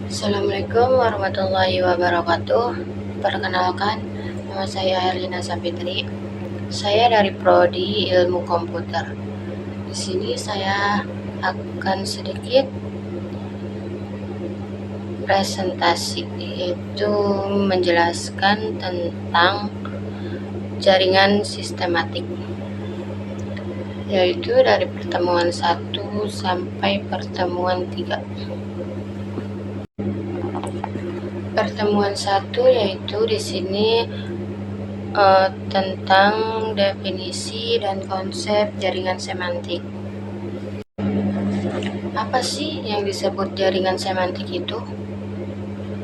Assalamualaikum warahmatullahi wabarakatuh. Perkenalkan, nama saya Herlina Sapitri. Saya dari Prodi Ilmu Komputer. Di sini saya akan sedikit presentasi, yaitu menjelaskan tentang jaringan sistematik, yaitu dari pertemuan 1 sampai pertemuan 3. Pertemuan 1 yaitu di sini tentang definisi dan konsep jaringan semantik. Apa sih yang disebut jaringan semantik itu?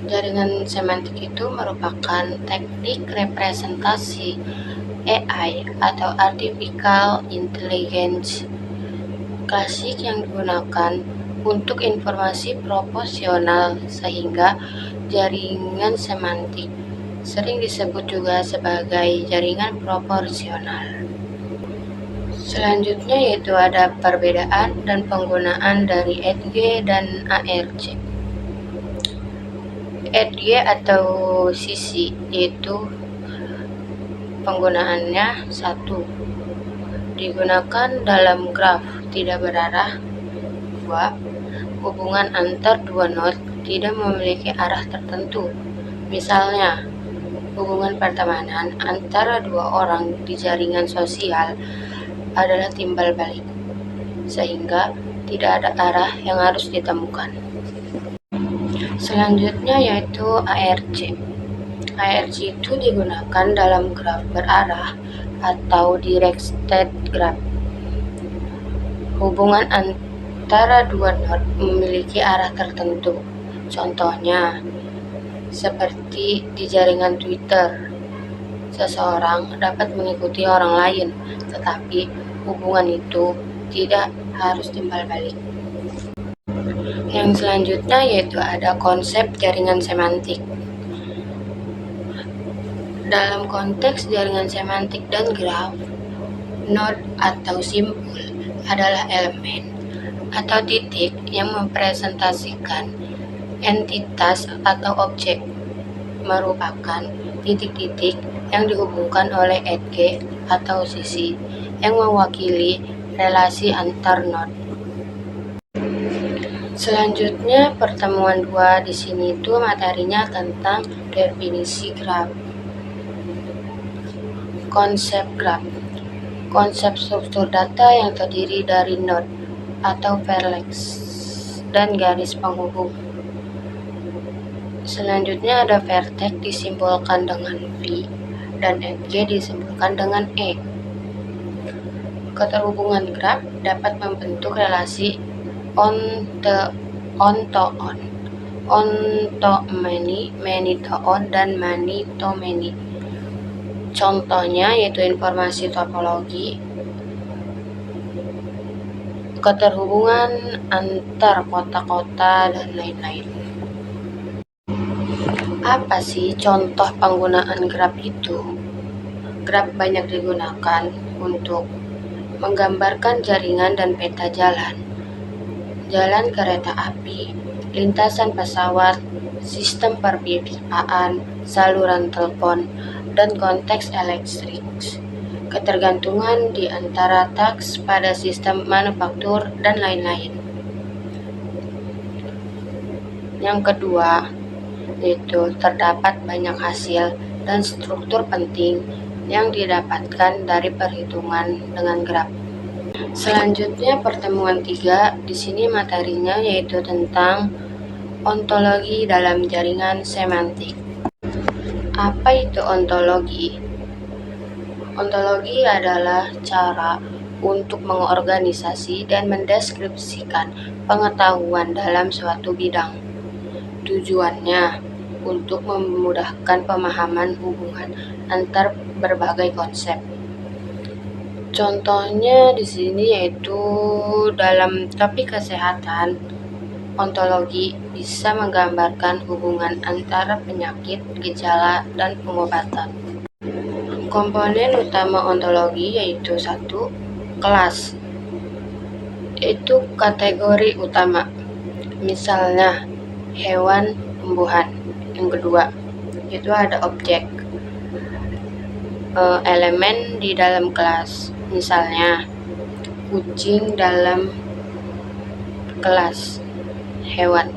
Jaringan semantik itu merupakan teknik representasi AI atau Artificial Intelligence klasik yang digunakan untuk informasi proporsional, sehingga jaringan semantik sering disebut juga sebagai jaringan proporsional. Selanjutnya yaitu ada perbedaan dan penggunaan dari EDG dan ARC. EDG atau sisi yaitu penggunaannya 1. Digunakan dalam graf tidak berarah. 2. Hubungan antar dua node tidak memiliki arah tertentu. Misalnya, hubungan pertemanan antara dua orang di jaringan sosial adalah timbal balik, sehingga tidak ada arah yang harus ditemukan. Selanjutnya yaitu ARC. ARC itu digunakan dalam graf berarah atau directed graph. Hubungan antara dua node memiliki arah tertentu. Contohnya, seperti di jaringan Twitter, seseorang dapat mengikuti orang lain, tetapi hubungan itu tidak harus timbal balik. Yang selanjutnya yaitu ada konsep jaringan semantik. Dalam konteks jaringan semantik dan graf, node atau simbol adalah elemen atau titik yang mempresentasikan entitas atau objek, merupakan titik-titik yang dihubungkan oleh edge atau sisi yang mewakili relasi antar node. Selanjutnya pertemuan 2 di sini itu materinya tentang definisi graf. Konsep graf. Konsep struktur data yang terdiri dari node atau vertex dan garis penghubung. Selanjutnya ada vertex disimbolkan dengan V dan edge disimbolkan dengan E. Keterhubungan graf dapat membentuk relasi on-to-on, on-to-many, many-to-on, dan many-to-many. Contohnya yaitu informasi topologi, keterhubungan antar kota-kota, dan lain-lain. Apa sih contoh penggunaan graf itu? Graf banyak digunakan untuk menggambarkan jaringan dan peta jalan kereta api, lintasan pesawat, sistem perpipaan, saluran telepon, dan konteks elektrik. Ketergantungan di antara task pada sistem manufaktur, dan lain-lain. Yang kedua, yaitu terdapat banyak hasil dan struktur penting yang didapatkan dari perhitungan dengan graf. Selanjutnya pertemuan 3, di sini materinya yaitu tentang ontologi dalam jaringan semantik. Apa itu ontologi? Ontologi adalah cara untuk mengorganisasi dan mendeskripsikan pengetahuan dalam suatu bidang. Tujuannya untuk memudahkan pemahaman hubungan antar berbagai konsep. Contohnya di sini yaitu dalam topik kesehatan, ontologi bisa menggambarkan hubungan antara penyakit, gejala, dan pengobatan. Komponen utama ontologi yaitu 1. Kelas. itu kategori utama, misalnya hewan, tumbuhan. Yang kedua itu ada objek, elemen di dalam kelas, misalnya kucing dalam kelas, hewan.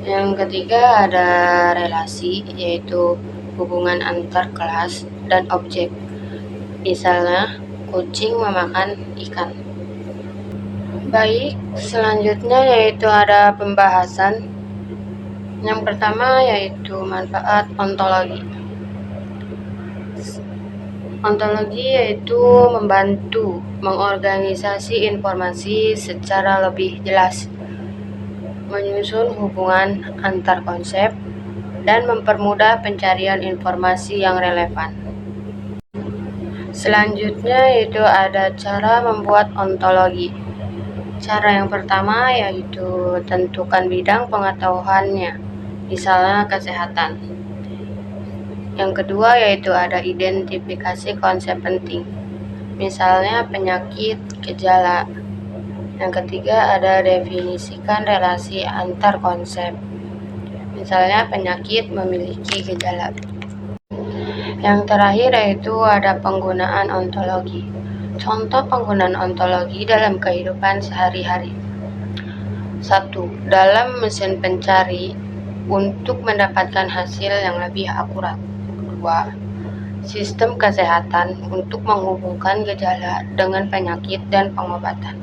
Yang ketiga ada relasi, yaitu hubungan antar kelas dan objek, misalnya kucing memakan ikan. Baik, selanjutnya yaitu ada pembahasan. Yang pertama yaitu manfaat ontologi. Ontologi yaitu membantu mengorganisasi informasi secara lebih jelas, menyusun hubungan antar konsep, dan mempermudah pencarian informasi yang relevan. Selanjutnya yaitu ada cara membuat ontologi. Cara yang pertama yaitu tentukan bidang pengetahuannya, misalnya kesehatan. Yang kedua yaitu ada identifikasi konsep penting, misalnya penyakit, gejala. Yang ketiga ada definisikan relasi antar konsep, misalnya penyakit memiliki gejala. Yang terakhir yaitu ada penggunaan ontologi. Contoh penggunaan ontologi dalam kehidupan sehari-hari. 1. Dalam mesin pencari untuk mendapatkan hasil yang lebih akurat. 2. Sistem kesehatan untuk menghubungkan gejala dengan penyakit dan pengobatan.